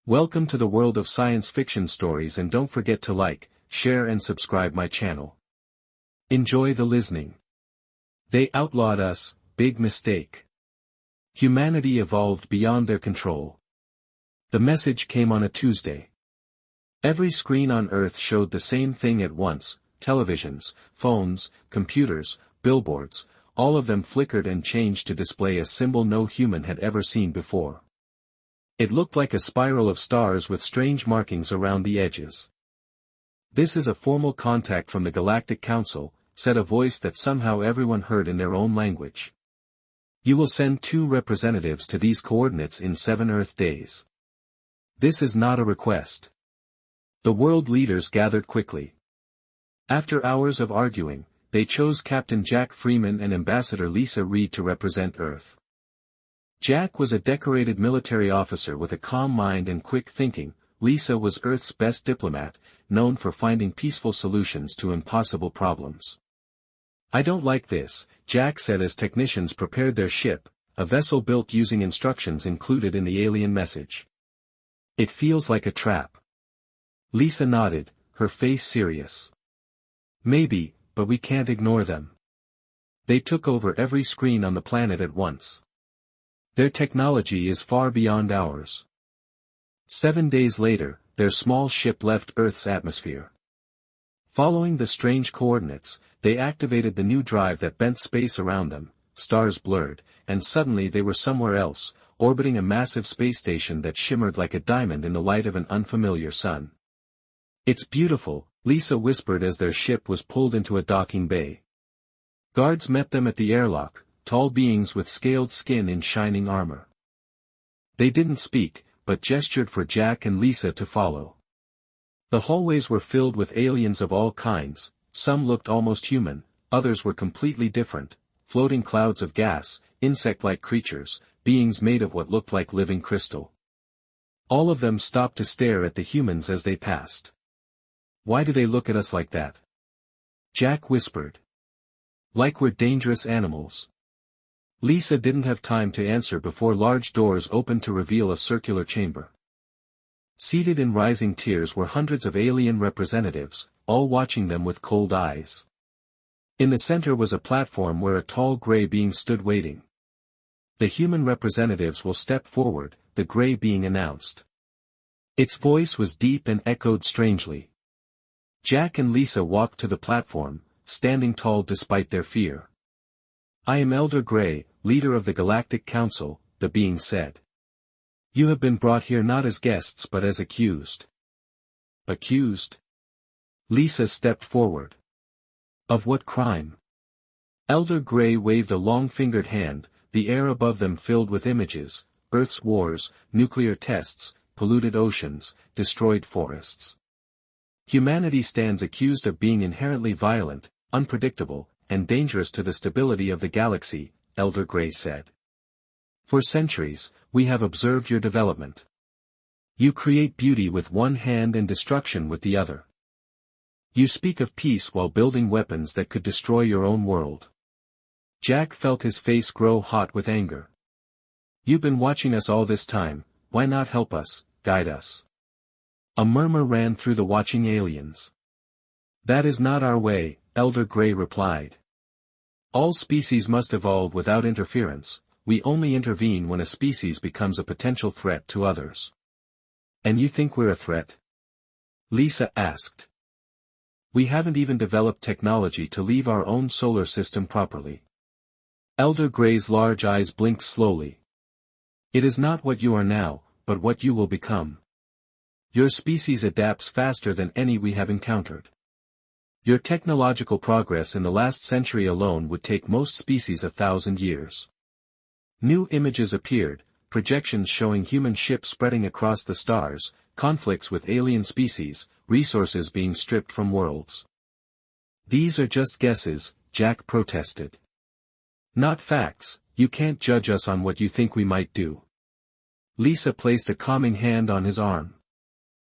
Welcome to the world of science fiction stories, and don't forget to like, share and subscribe my channel. Enjoy the listening. They outlawed us, big mistake. Humanity evolved beyond their control. The message came on a Tuesday. Every screen on Earth showed the same thing at once: televisions, phones, computers, billboards, all of them flickered and changed to display a symbol no human had ever seen before. It looked like a spiral of stars with strange markings around the edges. "This is a formal contact from the Galactic Council," said a voice that somehow everyone heard in their own language. "You will send 2 representatives to these coordinates in 7 Earth days. This is not a request." The world leaders gathered quickly. After hours of arguing, they chose Captain Jack Freeman and Ambassador Lisa Reed to represent Earth. Jack was a decorated military officer with a calm mind and quick thinking. Lisa was Earth's best diplomat, known for finding peaceful solutions to impossible problems. "I don't like this," Jack said as technicians prepared their ship, a vessel built using instructions included in the alien message. "It feels like a trap." Lisa nodded, her face serious. "Maybe, but we can't ignore them. They took over every screen on the planet at once. Their technology is far beyond ours." 7 days later, their small ship left Earth's atmosphere. Following the strange coordinates, they activated the new drive that bent space around them. Stars blurred, and suddenly they were somewhere else, orbiting a massive space station that shimmered like a diamond in the light of an unfamiliar sun. "It's beautiful," Lisa whispered as their ship was pulled into a docking bay. Guards met them at the airlock, tall beings with scaled skin in shining armor. They didn't speak, but gestured for Jack and Lisa to follow. The hallways were filled with aliens of all kinds. Some looked almost human, others were completely different: floating clouds of gas, insect-like creatures, beings made of what looked like living crystal. All of them stopped to stare at the humans as they passed. "Why do they look at us like that?" Jack whispered. "Like we're dangerous animals." Lisa didn't have time to answer before large doors opened to reveal a circular chamber. Seated in rising tiers were hundreds of alien representatives, all watching them with cold eyes. In the center was a platform where a tall gray being stood waiting. "The human representatives will step forward," the gray being announced. Its voice was deep and echoed strangely. Jack and Lisa walked to the platform, standing tall despite their fear. "I am Elder Gray, leader of the Galactic Council," the being said. "You have been brought here not as guests but as accused." "Accused?" Lisa stepped forward. "Of what crime?" Elder Gray waved a long-fingered hand, the air above them filled with images: Earth's wars, nuclear tests, polluted oceans, destroyed forests. "Humanity stands accused of being inherently violent, unpredictable, and dangerous to the stability of the galaxy," Elder Gray said. "For centuries, we have observed your development. You create beauty with one hand and destruction with the other. You speak of peace while building weapons that could destroy your own world." Jack felt his face grow hot with anger. "You've been watching us all this time, why not help us, guide us?" A murmur ran through the watching aliens. "That is not our way," Elder Gray replied. "All species must evolve without interference. We only intervene when a species becomes a potential threat to others." "And you think we're a threat?" Lisa asked. "We haven't even developed technology to leave our own solar system properly." Elder Gray's large eyes blinked slowly. "It is not what you are now, but what you will become. Your species adapts faster than any we have encountered. Your technological progress in the last century alone would take most species 1,000 years. New images appeared, projections showing human ships spreading across the stars, conflicts with alien species, resources being stripped from worlds. "These are just guesses," Jack protested. "Not facts. You can't judge us on what you think we might do." Lisa placed a calming hand on his arm.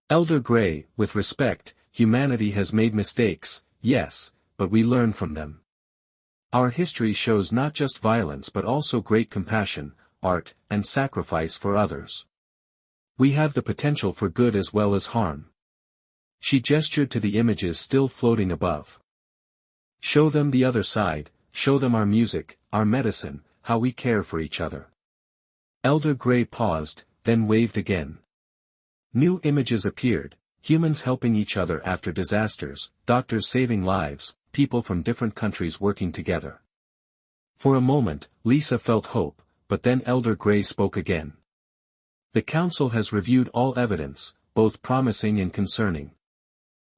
"Elder Gray, with respect, humanity has made mistakes, yes, but we learn from them. Our history shows not just violence but also great compassion, art, and sacrifice for others. We have the potential for good as well as harm. She gestured to the images still floating above. Show them the other side, show them our music, our medicine, how we care for each other. Elder Grey paused, then waved again. New images appeared, humans helping each other after disasters, doctors saving lives, people from different countries working together. For a moment, Lisa felt hope, but then Elder Grey spoke again. The Council has reviewed all evidence, both promising and concerning.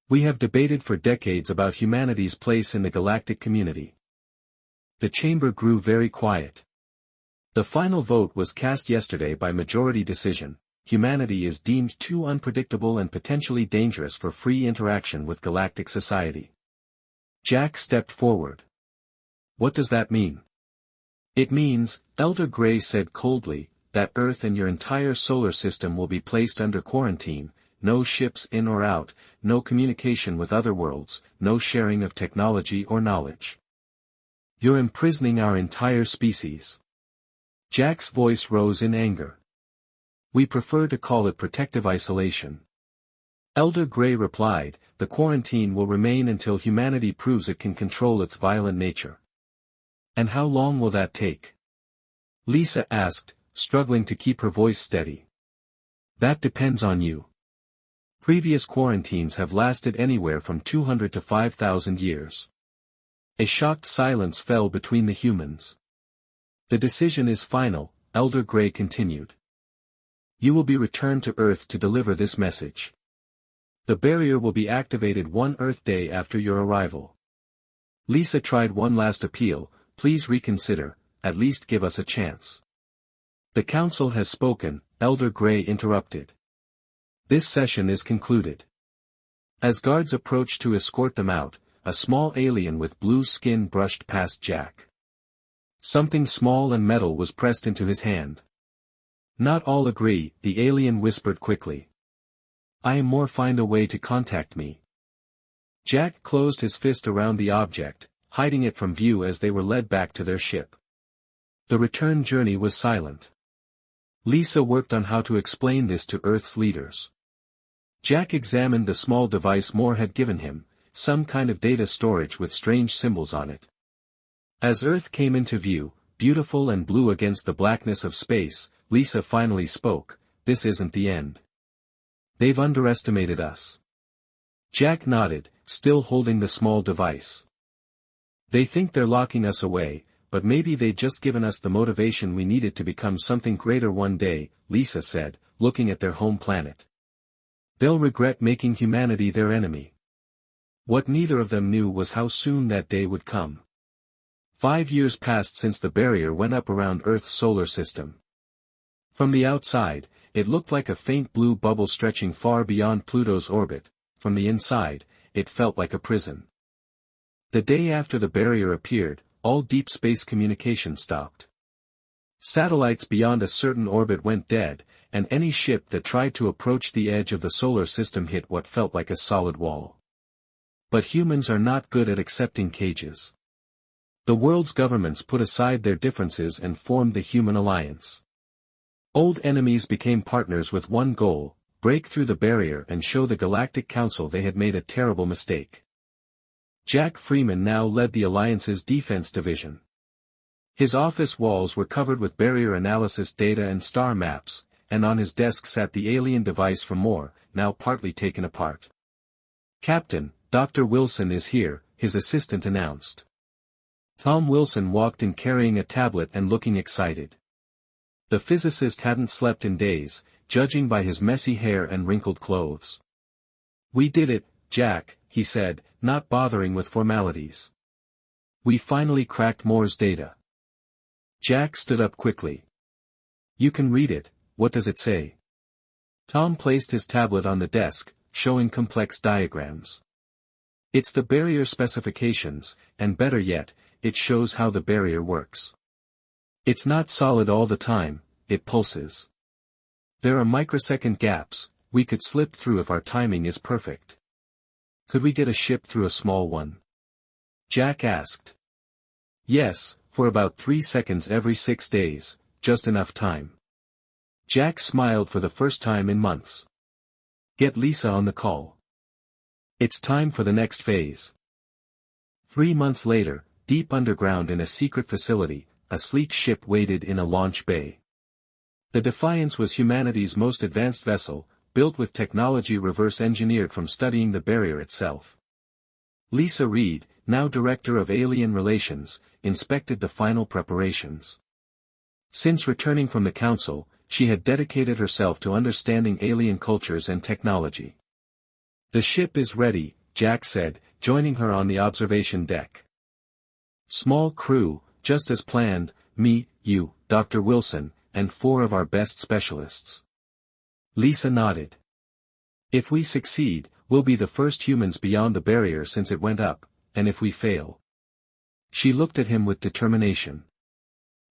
We have debated for decades about humanity's place in the galactic community. The chamber grew very quiet. The final vote was cast yesterday by majority decision. Humanity is deemed too unpredictable and potentially dangerous for free interaction with galactic society. Jack stepped forward. What does that mean? It means, Elder Grey said coldly, that Earth and your entire solar system will be placed under quarantine, no ships in or out, no communication with other worlds, no sharing of technology or knowledge. You're imprisoning our entire species. Jack's voice rose in anger. We prefer to call it protective isolation. Elder Grey replied, the quarantine will remain until humanity proves it can control its violent nature. And how long will that take? Lisa asked, struggling to keep her voice steady. That depends on you. Previous quarantines have lasted anywhere from 200 to 5,000 years. A shocked silence fell between the humans. The decision is final, Elder Grey continued. You will be returned to Earth to deliver this message. The barrier will be activated one Earth day after your arrival. Lisa tried one last appeal, please reconsider, at least give us a chance. The Council has spoken, Elder Grey interrupted. This session is concluded. As guards approached to escort them out, a small alien with blue skin brushed past Jack. Something small and metal was pressed into his hand. Not all agree, the alien whispered quickly. I am more find a way to contact me. Jack closed his fist around the object, hiding it from view as they were led back to their ship. The return journey was silent. Lisa worked on how to explain this to Earth's leaders. Jack examined the small device Moore had given him, some kind of data storage with strange symbols on it. As Earth came into view, beautiful and blue against the blackness of space, Lisa finally spoke, this isn't the end. They've underestimated us. Jack nodded, still holding the small device. They think they're locking us away, but maybe they'd just given us the motivation we needed to become something greater one day, Lisa said, looking at their home planet. They'll regret making humanity their enemy. What neither of them knew was how soon that day would come. 5 years passed since the barrier went up around Earth's solar system. From the outside, it looked like a faint blue bubble stretching far beyond Pluto's orbit. From the inside, it felt like a prison. The day after the barrier appeared, all deep space communication stopped. Satellites beyond a certain orbit went dead, and any ship that tried to approach the edge of the solar system hit what felt like a solid wall. But humans are not good at accepting cages. The world's governments put aside their differences and formed the Human Alliance. Old enemies became partners with one goal, break through the barrier and show the Galactic Council they had made a terrible mistake. Jack Freeman now led the Alliance's defense division. His office walls were covered with barrier analysis data and star maps, and on his desk sat the alien device from Moore, now partly taken apart. Captain, Dr. Wilson is here, his assistant announced. Tom Wilson walked in carrying a tablet and looking excited. The physicist hadn't slept in days, judging by his messy hair and wrinkled clothes. We did it, Jack, he said, not bothering with formalities. We finally cracked Moore's data. Jack stood up quickly. You can read it, what does it say? Tom placed his tablet on the desk, showing complex diagrams. It's the barrier specifications, and better yet, it shows how the barrier works. It's not solid all the time, it pulses. There are microsecond gaps, we could slip through if our timing is perfect. Could we get a ship through a small one? Jack asked. Yes, for about 3 seconds every 6 days, just enough time. Jack smiled for the first time in months. Get Lisa on the call. It's time for the next phase. 3 months later, deep underground in a secret facility, a sleek ship waited in a launch bay. The Defiance was humanity's most advanced vessel, built with technology reverse-engineered from studying the barrier itself. Lisa Reed, now Director of Alien Relations, inspected the final preparations. Since returning from the Council, she had dedicated herself to understanding alien cultures and technology. The ship is ready, Jack said, joining her on the observation deck. Small crew, just as planned, me, you, Dr. Wilson, and 4 of our best specialists. Lisa nodded. If we succeed, we'll be the first humans beyond the barrier since it went up, and if we fail. She looked at him with determination.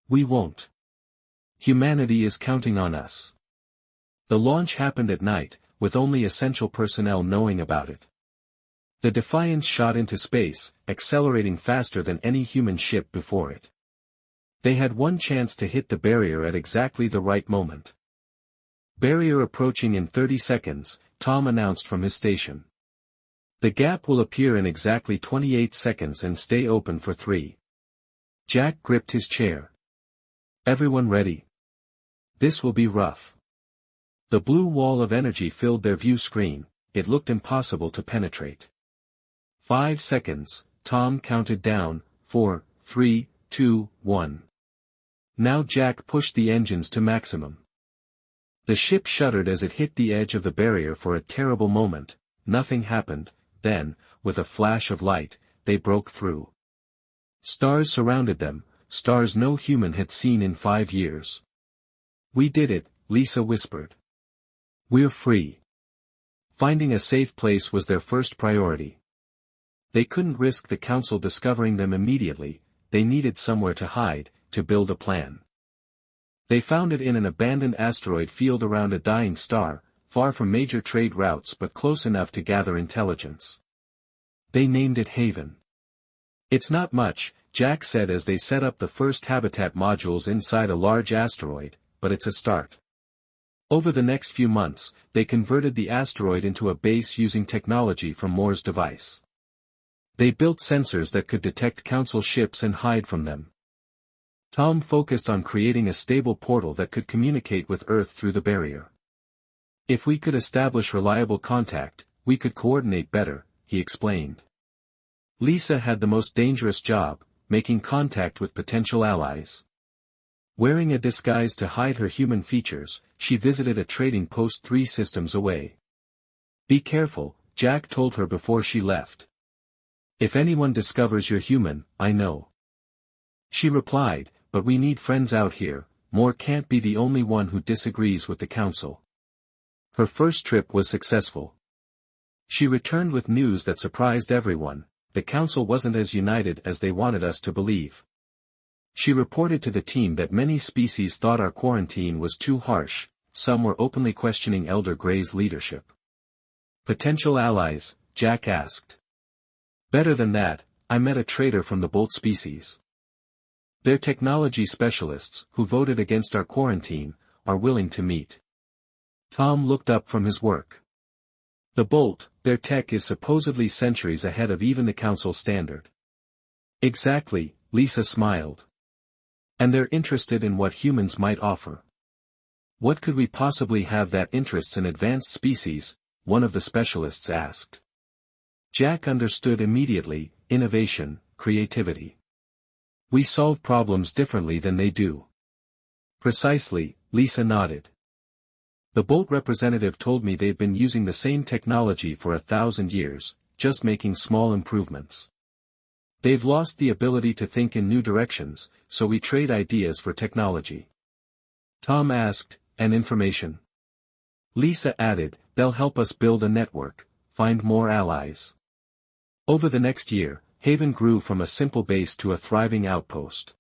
We won't. Humanity is counting on us. The launch happened at night, with only essential personnel knowing about it. The Defiance shot into space, accelerating faster than any human ship before it. They had one chance to hit the barrier at exactly the right moment. Barrier approaching in 30 seconds, Tom announced from his station. The gap will appear in exactly 28 seconds and stay open for 3. Jack gripped his chair. Everyone ready? This will be rough. The blue wall of energy filled their view screen, it looked impossible to penetrate. 5 seconds, Tom counted down, 4, 3, 2, 1. Now Jack pushed the engines to maximum. The ship shuddered as it hit the edge of the barrier for a terrible moment. Nothing happened, then, with a flash of light, they broke through. Stars surrounded them, stars no human had seen in 5 years. We did it, Lisa whispered. We're free. Finding a safe place was their first priority. They couldn't risk the Council discovering them immediately, they needed somewhere to hide, to build a plan. They found it in an abandoned asteroid field around a dying star, far from major trade routes but close enough to gather intelligence. They named it Haven. It's not much, Jack said as they set up the first habitat modules inside a large asteroid, but it's a start. Over the next few months, they converted the asteroid into a base using technology from Moore's device. They built sensors that could detect Council ships and hide from them. Tom focused on creating a stable portal that could communicate with Earth through the barrier. If we could establish reliable contact, we could coordinate better, he explained. Lisa had the most dangerous job, making contact with potential allies. Wearing a disguise to hide her human features, she visited a trading post 3 systems away. Be careful, Jack told her before she left. If anyone discovers you're human, I know. She replied, but we need friends out here, Moore can't be the only one who disagrees with the Council. Her first trip was successful. She returned with news that surprised everyone, the Council wasn't as united as they wanted us to believe. She reported to the team that many species thought our quarantine was too harsh, some were openly questioning Elder Gray's leadership. Potential allies, Jack asked. Better than that, I met a traitor from the Bolt species. They're technology specialists, who voted against our quarantine, are willing to meet. Tom looked up from his work. The Bolt, their tech is supposedly centuries ahead of even the Council standard. Exactly, Lisa smiled. And they're interested in what humans might offer. What could we possibly have that interests an advanced species, one of the specialists asked. Jack understood immediately, innovation, creativity. We solve problems differently than they do. Precisely, Lisa nodded. The Bolt representative told me they've been using the same technology for 1,000 years, just making small improvements. They've lost the ability to think in new directions, so we trade ideas for technology. Tom asked, and information? Lisa added, they'll help us build a network, find more allies. Over the next year, Haven grew from a simple base to a thriving outpost.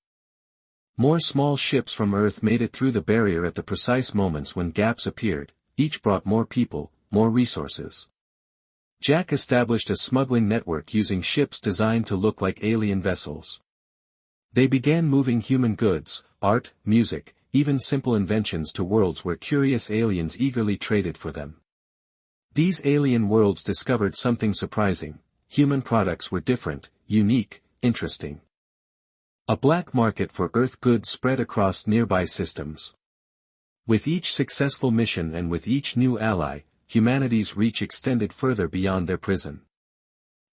More small ships from Earth made it through the barrier at the precise moments when gaps appeared, each brought more people, more resources. Jack established a smuggling network using ships designed to look like alien vessels. They began moving human goods, art, music, even simple inventions to worlds where curious aliens eagerly traded for them. These alien worlds discovered something surprising: human products were different, unique, interesting. A black market for Earth goods spread across nearby systems. With each successful mission and with each new ally, humanity's reach extended further beyond their prison.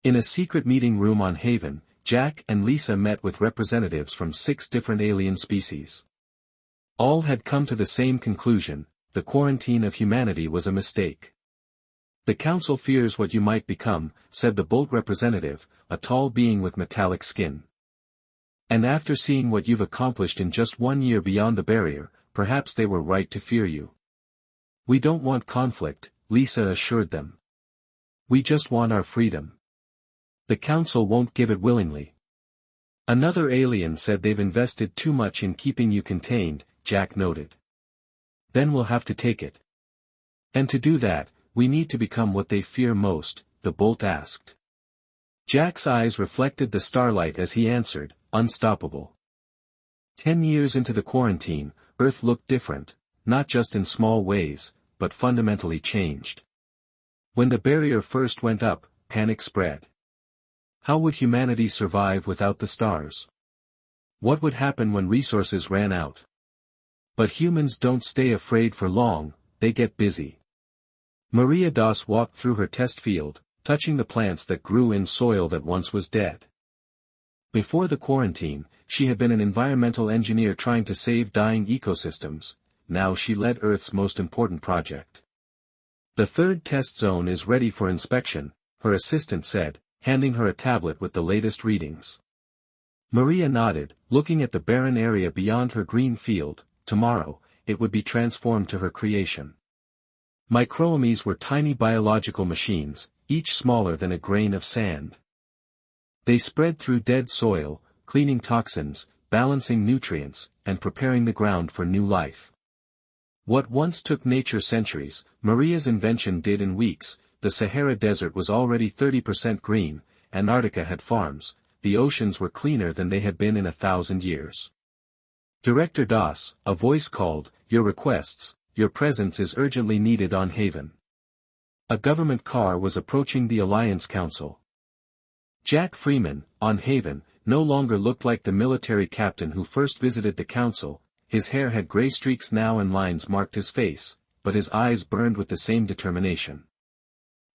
In a secret meeting room on Haven, Jack and Lisa met with representatives from 6 different alien species. All had come to the same conclusion: the quarantine of humanity was a mistake. "The Council fears what you might become," said the Bolt representative, a tall being with metallic skin. "And after seeing what you've accomplished in just 1 year beyond the barrier, perhaps they were right to fear you." "We don't want conflict," Lisa assured them. "We just want our freedom. The Council won't give it willingly." "Another alien said they've invested too much in keeping you contained," Jack noted. "Then we'll have to take it. And to do that, we need to become what they fear most," the Bolt asked. Jack's eyes reflected the starlight as he answered, "Unstoppable." 10 years into the quarantine, Earth looked different, not just in small ways, but fundamentally changed. When the barrier first went up, panic spread. How would humanity survive without the stars? What would happen when resources ran out? But humans don't stay afraid for long, they get busy. Maria Doss walked through her test field, touching the plants that grew in soil that once was dead. Before the quarantine, she had been an environmental engineer trying to save dying ecosystems. Now she led Earth's most important project. "The 3rd test zone is ready for inspection," her assistant said, handing her a tablet with the latest readings. Maria nodded, looking at the barren area beyond her green field. Tomorrow, it would be transformed to her creation. Microames were tiny biological machines, each smaller than a grain of sand. They spread through dead soil, cleaning toxins, balancing nutrients, and preparing the ground for new life. What once took nature centuries, Maria's invention did in weeks. The Sahara Desert was already 30% green, Antarctica had farms, the oceans were cleaner than they had been in 1,000 years. "Director Doss," a voice called, "Your requests, your presence is urgently needed on Haven." A government car was approaching the Alliance Council. Jack Freeman, on Haven, no longer looked like the military captain who first visited the council. His hair had gray streaks now and lines marked his face, but his eyes burned with the same determination.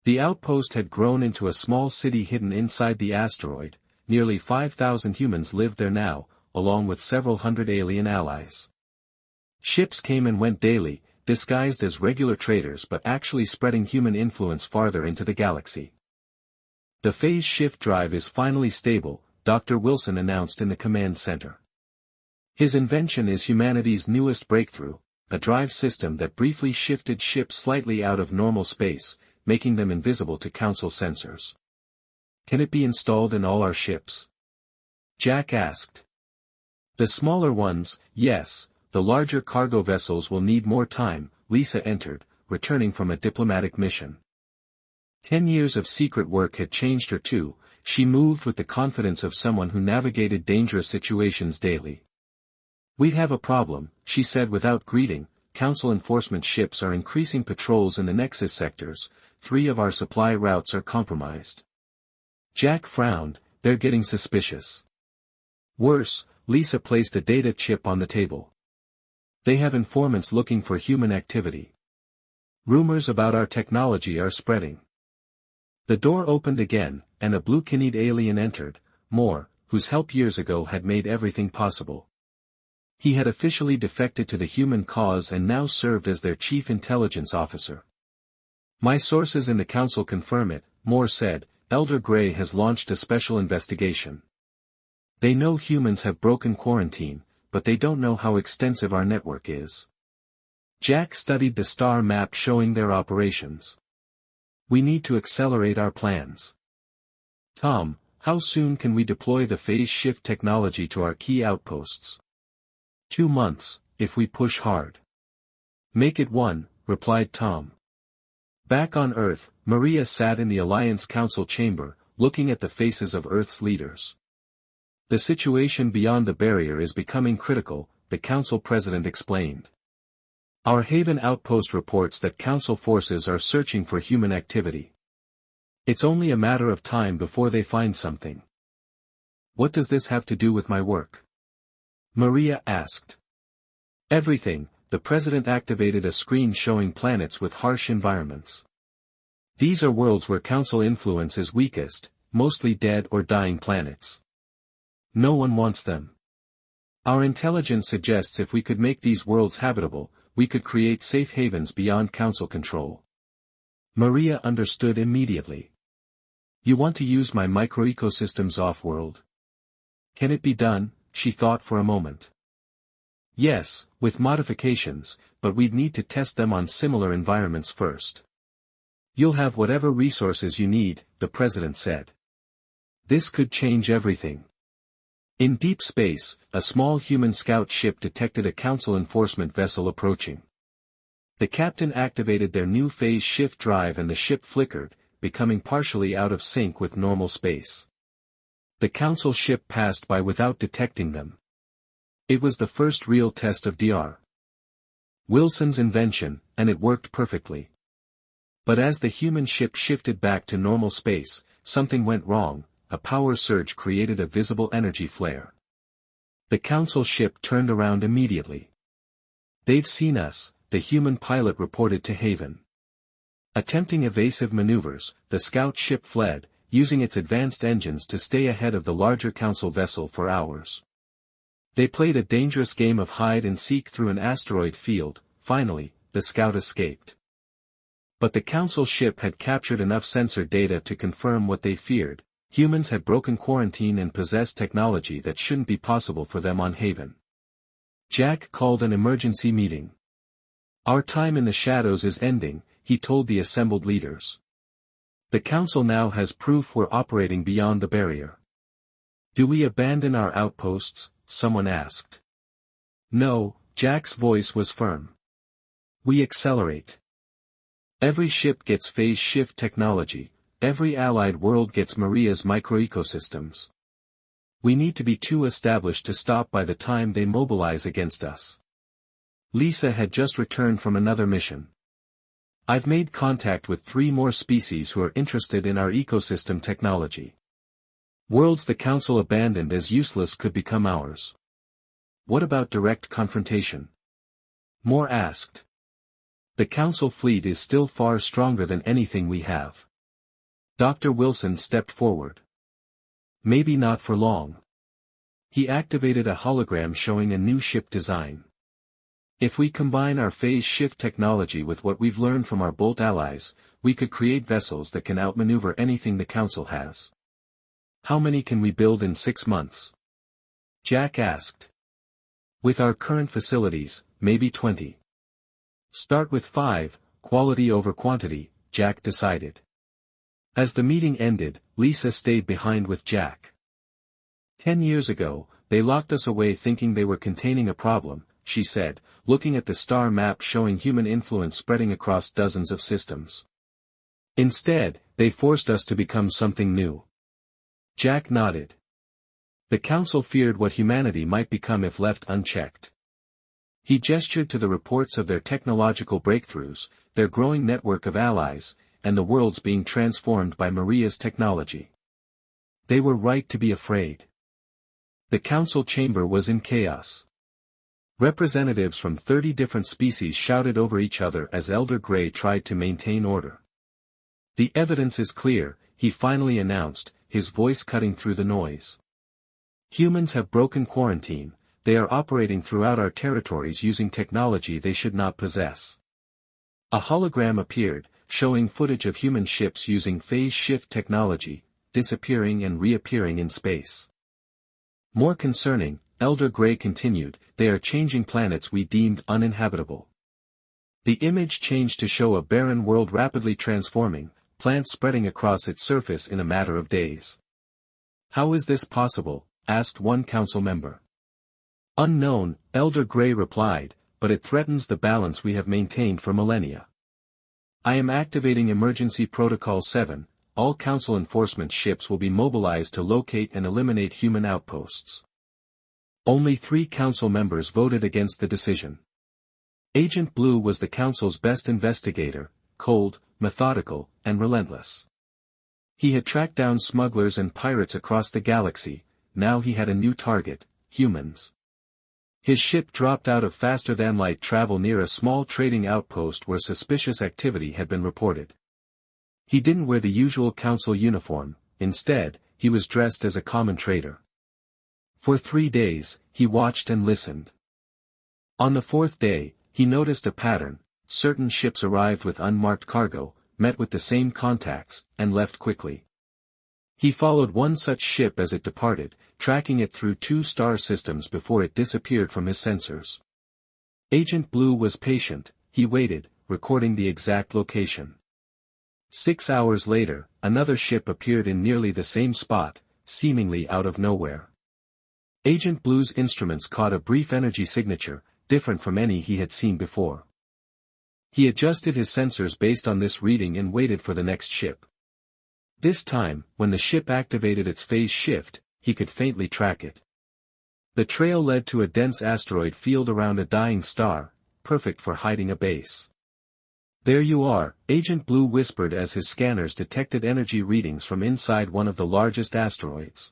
The outpost had grown into a small city hidden inside the asteroid. Nearly 5,000 humans lived there now, along with several hundred alien allies. Ships came and went daily, disguised as regular traders but actually spreading human influence farther into the galaxy. "The phase shift drive is finally stable," Dr. Wilson announced in the command center. His invention is humanity's newest breakthrough, a drive system that briefly shifted ships slightly out of normal space, making them invisible to Council sensors. "Can it be installed in all our ships?" Jack asked. "The smaller ones, yes. The larger cargo vessels will need more time." Lisa entered, returning from a diplomatic mission. 10 years of secret work had changed her too. She moved with the confidence of someone who navigated dangerous situations daily. "We'd have a problem," she said without greeting. "Council enforcement ships are increasing patrols in the Nexus sectors. 3 of our supply routes are compromised." Jack frowned. "They're getting suspicious." "Worse," Lisa placed a data chip on the table. "They have informants looking for human activity. Rumors about our technology are spreading." The door opened again, and a blue-kinied alien entered, Moore, whose help years ago had made everything possible. He had officially defected to the human cause and now served as their chief intelligence officer. "My sources in the council confirm it," Moore said. "Elder Gray has launched a special investigation. They know humans have broken quarantine, but they don't know how extensive our network is." Jack studied the star map showing their operations. "We need to accelerate our plans. Tom, how soon can we deploy the phase shift technology to our key outposts?" 2 months, if we push hard." "Make it 1, replied Tom. Back on Earth, Maria sat in the Alliance Council chamber, looking at the faces of Earth's leaders. "The situation beyond the barrier is becoming critical," the council president explained. Our Haven outpost reports that council forces are searching for human activity. It's only a matter of time before they find something. What does this have to do with my work? Maria asked. Everything. The president activated a screen showing planets with harsh environments. These are worlds where council influence is weakest, mostly dead or dying planets. No one wants them. Our intelligence suggests if we could make these worlds habitable, we could create safe havens beyond council control. Maria understood immediately. You want to use my microecosystems off-world? Can it be done? She thought for a moment. Yes, with modifications, but we'd need to test them on similar environments first. You'll have whatever resources you need, the president said. This could change everything. In deep space, a small human scout ship detected a council enforcement vessel approaching. The captain activated their new phase shift drive and the ship flickered, becoming partially out of sync with normal space. The council ship passed by without detecting them. It was the first real test of Dr. Wilson's invention, and it worked perfectly. But as the human ship shifted back to normal space, something went wrong. A power surge created a visible energy flare. The council ship turned around immediately. They've seen us, the human pilot reported to Haven. Attempting evasive maneuvers, the scout ship fled, using its advanced engines to stay ahead of the larger council vessel for hours. They played a dangerous game of hide and seek through an asteroid field. Finally, the scout escaped. But the council ship had captured enough sensor data to confirm what they feared. Humans had broken quarantine and possessed technology that shouldn't be possible for them on Haven. Jack called an emergency meeting. Our time in the shadows is ending, he told the assembled leaders. The council now has proof we're operating beyond the barrier. Do we abandon our outposts? Someone asked. No, Jack's voice was firm. We accelerate. Every ship gets phase shift technology, every allied world gets Maria's microecosystems. We need to be too established to stop by the time they mobilize against us. Lisa had just returned from another mission. I've made contact with 3 more species who are interested in our ecosystem technology. Worlds the council abandoned as useless could become ours. What about direct confrontation? Moore asked. The council fleet is still far stronger than anything we have. Dr. Wilson stepped forward. Maybe not for long. He activated a hologram showing a new ship design. If we combine our phase shift technology with what we've learned from our Bolt allies, we could create vessels that can outmaneuver anything the council has. How many can we build in 6 months? Jack asked. With our current facilities, maybe 20. Start with 5, quality over quantity, Jack decided. As the meeting ended, Lisa stayed behind with Jack. 10 years ago, they locked us away thinking they were containing a problem, she said, looking at the star map showing human influence spreading across dozens of systems. Instead, they forced us to become something new. Jack nodded. The council feared what humanity might become if left unchecked. He gestured to the reports of their technological breakthroughs, their growing network of allies, and the worlds being transformed by Maria's technology. They were right to be afraid. The council chamber was in chaos. Representatives from 30 different species shouted over each other as Elder Gray tried to maintain order. The evidence is clear, he finally announced, his voice cutting through the noise. Humans have broken quarantine, they are operating throughout our territories using technology they should not possess. A hologram appeared, showing footage of human ships using phase shift technology, disappearing and reappearing in space. More concerning, Elder Gray continued, they are changing planets we deemed uninhabitable. The image changed to show a barren world rapidly transforming, plants spreading across its surface in a matter of days. How is this possible? Asked one council member. Unknown, Elder Gray replied, but it threatens the balance we have maintained for millennia. I am activating Emergency Protocol 7, all council enforcement ships will be mobilized to locate and eliminate human outposts. Only 3 council members voted against the decision. Agent Blue was the council's best investigator, cold, methodical, and relentless. He had tracked down smugglers and pirates across the galaxy. Now he had a new target, humans. His ship dropped out of faster-than-light travel near a small trading outpost where suspicious activity had been reported. He didn't wear the usual council uniform, instead, he was dressed as a common trader. For 3 days, he watched and listened. On the 4th day, he noticed a pattern: certain ships arrived with unmarked cargo, met with the same contacts, and left quickly. He followed one such ship as it departed, tracking it through 2 star systems before it disappeared from his sensors. Agent Blue was patient, he waited, recording the exact location. 6 hours later, another ship appeared in nearly the same spot, seemingly out of nowhere. Agent Blue's instruments caught a brief energy signature, different from any he had seen before. He adjusted his sensors based on this reading and waited for the next ship. This time, when the ship activated its phase shift, he could faintly track it. The trail led to a dense asteroid field around a dying star, perfect for hiding a base. "There you are," Agent Blue whispered as his scanners detected energy readings from inside one of the largest asteroids.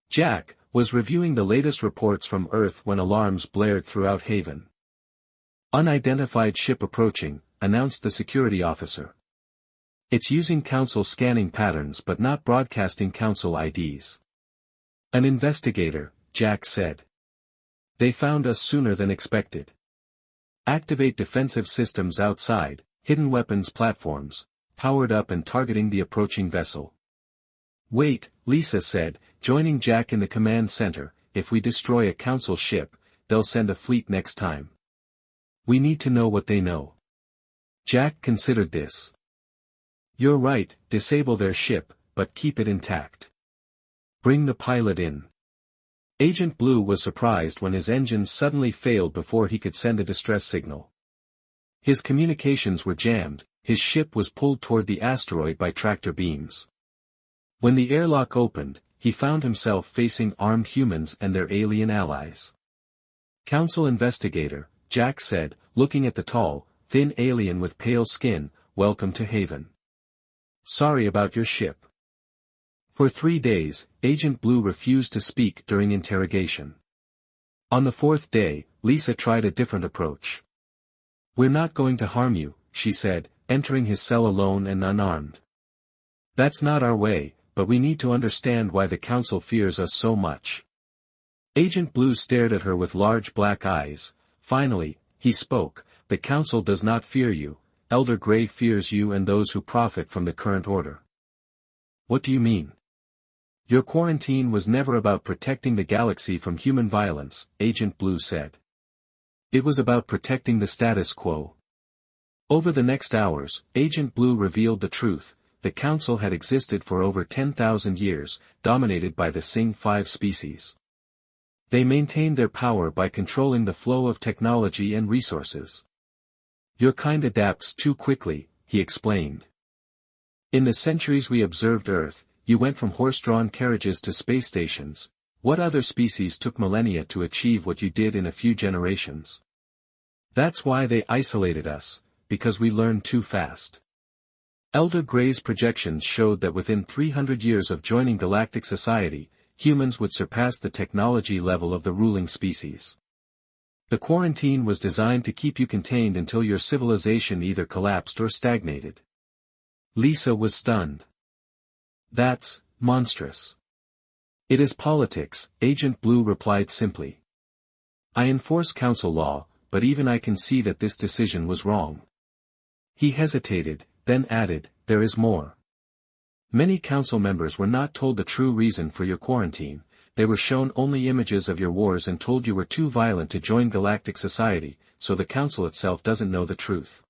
Jack was reviewing the latest reports from Earth when alarms blared throughout Haven. "Unidentified ship approaching," announced the security officer. "It's using Council scanning patterns but not broadcasting Council IDs." "An investigator," Jack said. "They found us sooner than expected. Activate defensive systems outside, hidden weapons platforms, powered up and targeting the approaching vessel." "Wait," Lisa said, joining Jack in the command center, "if we destroy a Council ship, they'll send a fleet next time. We need to know what they know." Jack considered this. "You're right, disable their ship, but keep it intact. Bring the pilot in." Agent Blue was surprised when his engines suddenly failed before he could send a distress signal. His communications were jammed, his ship was pulled toward the asteroid by tractor beams. When the airlock opened, he found himself facing armed humans and their alien allies. "Council investigator," Jack said, looking at the tall, thin alien with pale skin, "welcome to Haven. Sorry about your ship." For 3 days, Agent Blue refused to speak during interrogation. On the 4th day, Lisa tried a different approach. "We're not going to harm you," she said, entering his cell alone and unarmed. "That's not our way, but we need to understand why the Council fears us so much." Agent Blue stared at her with large black eyes. Finally, he spoke, "The Council does not fear you, Elder Grey fears you and those who profit from the current order." "What do you mean?" "Your quarantine was never about protecting the galaxy from human violence," Agent Blue said. "It was about protecting the status quo." Over the next hours, Agent Blue revealed the truth. The Council had existed for over 10,000 years, dominated by the Sing-5 species. They maintained their power by controlling the flow of technology and resources. "Your kind adapts too quickly," he explained. "In the centuries we observed Earth, you went from horse-drawn carriages to space stations. What other species took millennia to achieve what you did in a few generations? That's why they isolated us, because we learned too fast." Elder Grey's projections showed that within 300 years of joining galactic society, humans would surpass the technology level of the ruling species. The quarantine was designed to keep you contained until your civilization either collapsed or stagnated. Lisa was stunned. "That's monstrous." "It is politics," Agent Blue replied simply. "I enforce Council law, but even I can see that this decision was wrong." He hesitated, then added, "There is more. Many Council members were not told the true reason for your quarantine. They were shown only images of your wars and told you were too violent to join galactic society, so the Council itself doesn't know the truth.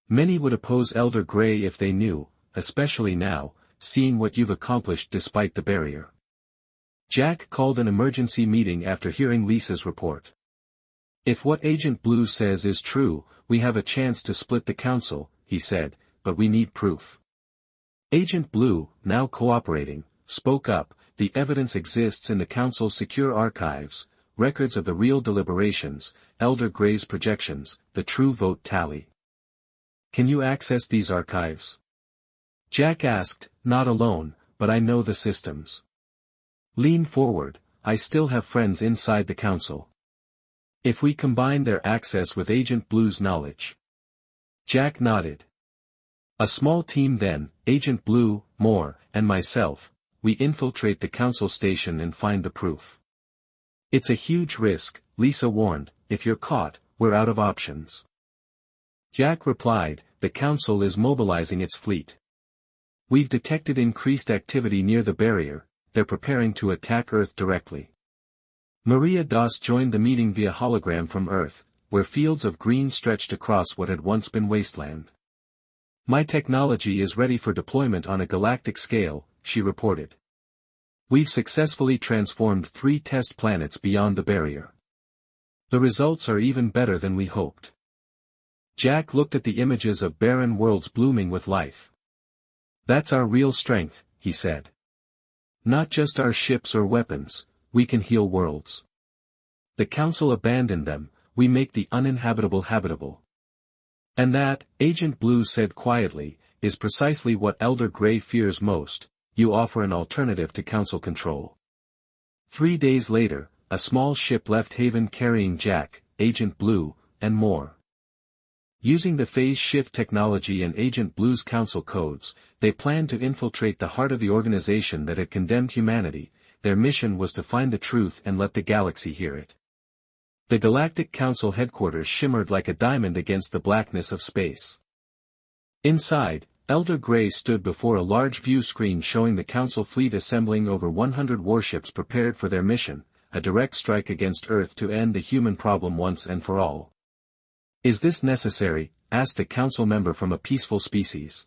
Many would oppose Elder Grey if they knew, especially now, seeing what you've accomplished despite the barrier." Jack called an emergency meeting after hearing Lisa's report. "If what Agent Blue says is true, we have a chance to split the Council," he said, "but we need proof." Agent Blue, now cooperating, spoke up, the evidence exists in the Council's secure archives, records of the real deliberations, Elder Gray's projections, the true vote tally. Can you access these archives? Jack asked, not alone, but I know the systems. Lean forward, I still have friends inside the Council. If we combine their access with Agent Blue's knowledge. Jack nodded. A small team then, Agent Blue, Moore, and myself, we infiltrate the Council station and find the proof. It's a huge risk, Lisa warned, if you're caught, we're out of options. Jack replied, the Council is mobilizing its fleet. We've detected increased activity near the barrier, they're preparing to attack Earth directly. Maria Doss joined the meeting via hologram from Earth, where fields of green stretched across what had once been wasteland. My technology is ready for deployment on a galactic scale, she reported. We've successfully transformed 3 test planets beyond the barrier. The results are even better than we hoped. Jack looked at the images of barren worlds blooming with life. That's our real strength, he said. Not just our ships or weapons, we can heal worlds. The Council abandoned them, we make the uninhabitable habitable. And that, Agent Blue said quietly, is precisely what Elder Gray fears most, you offer an alternative to Council control. 3 days later, a small ship left Haven carrying Jack, Agent Blue, and more. Using the phase shift technology and Agent Blue's Council codes, they planned to infiltrate the heart of the organization that had condemned humanity. Their mission was to find the truth and let the galaxy hear it. The Galactic Council headquarters shimmered like a diamond against the blackness of space. Inside, Elder Gray stood before a large view screen showing the Council fleet assembling over 100 warships prepared for their mission, a direct strike against Earth to end the human problem once and for all. Is this necessary? Asked a Council member from a peaceful species.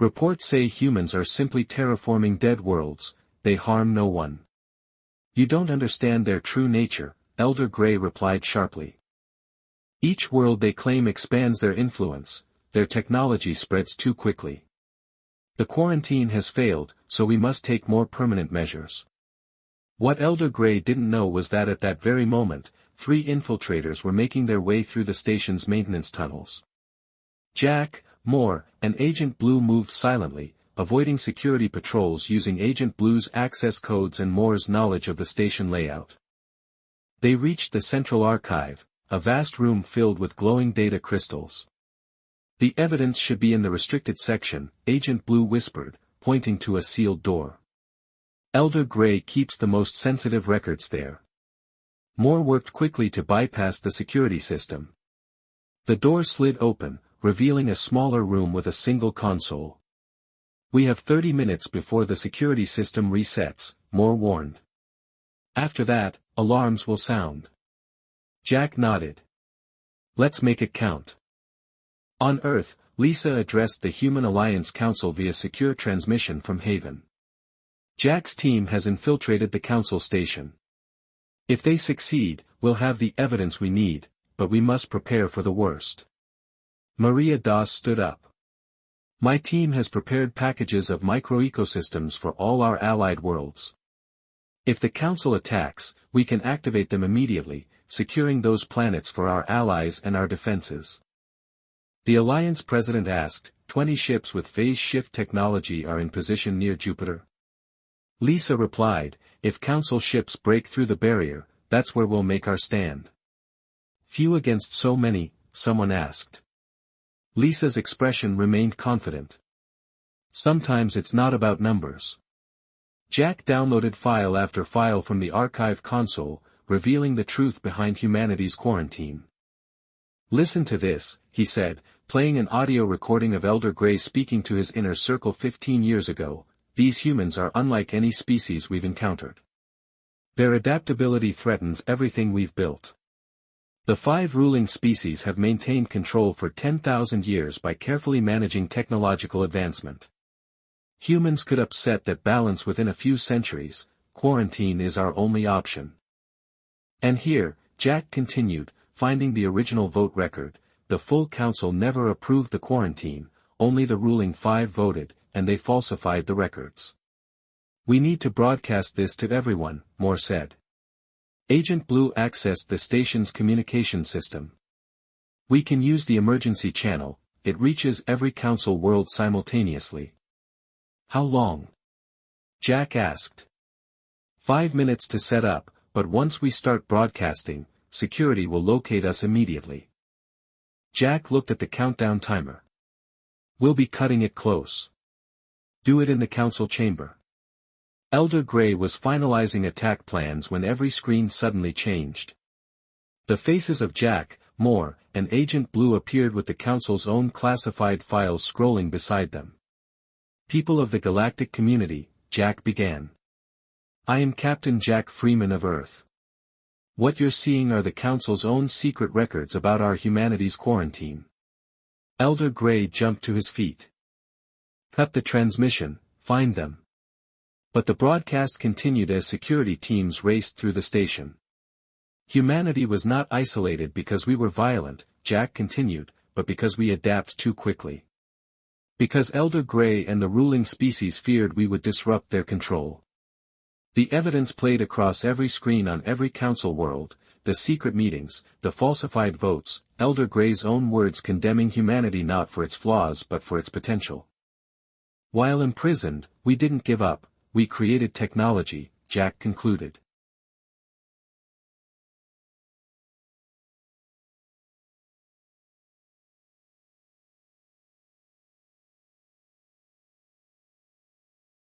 Reports say humans are simply terraforming dead worlds, they harm no one. You don't understand their true nature, Elder Gray replied sharply. Each world they claim expands their influence, their technology spreads too quickly. The quarantine has failed, so we must take more permanent measures. What Elder Gray didn't know was that at that very moment, 3 infiltrators were making their way through the station's maintenance tunnels. Jack, Moore, and Agent Blue moved silently, avoiding security patrols using Agent Blue's access codes and Moore's knowledge of the station layout. They reached the central archive, a vast room filled with glowing data crystals. The evidence should be in the restricted section, Agent Blue whispered, pointing to a sealed door. Elder Gray keeps the most sensitive records there. Moore worked quickly to bypass the security system. The door slid open, revealing a smaller room with a single console. We have 30 minutes before the security system resets, Moore warned. After that, alarms will sound. Jack nodded. Let's make it count. On Earth, Lisa addressed the Human Alliance Council via secure transmission from Haven. Jack's team has infiltrated the Council station. If they succeed, we'll have the evidence we need, but we must prepare for the worst. Maria Doss stood up. My team has prepared packages of microecosystems for all our allied worlds. If the Council attacks, we can activate them immediately, securing those planets for our allies and our defenses. The Alliance President asked, 20 ships with phase shift technology are in position near Jupiter. Lisa replied, if Council ships break through the barrier, that's where we'll make our stand. Few against so many, someone asked. Lisa's expression remained confident. Sometimes it's not about numbers. Jack downloaded file after file from the archive console, revealing the truth behind humanity's quarantine. Listen to this, he said, playing an audio recording of Elder Gray speaking to his inner circle 15 years ago. These humans are unlike any species we've encountered. Their adaptability threatens everything we've built. The 5 ruling species have maintained control for 10,000 years by carefully managing technological advancement. Humans could upset that balance within a few centuries, quarantine is our only option. And here, Jack continued, finding the original vote record, the full council never approved the quarantine, only the ruling 5 voted, and they falsified the records. We need to broadcast this to everyone, Moore said. Agent Blue accessed the station's communication system. We can use the emergency channel, it reaches every council world simultaneously. How long? Jack asked. 5 minutes to set up, but once we start broadcasting, security will locate us immediately. Jack looked at the countdown timer. We'll be cutting it close. Do it in the council chamber. Elder Gray was finalizing attack plans when every screen suddenly changed. The faces of Jack, Moore, and Agent Blue appeared with the council's own classified files scrolling beside them. People of the galactic community, Jack began. I am Captain Jack Freeman of Earth. What you're seeing are the council's own secret records about our humanity's quarantine. Elder Gray jumped to his feet. Cut the transmission, find them. But the broadcast continued as security teams raced through the station. Humanity was not isolated because we were violent, Jack continued, but because we adapt too quickly. Because Elder Gray and the ruling species feared we would disrupt their control. The evidence played across every screen on every council world, the secret meetings, the falsified votes, Elder Gray's own words condemning humanity not for its flaws but for its potential. While imprisoned, we didn't give up, we created technology, Jack concluded.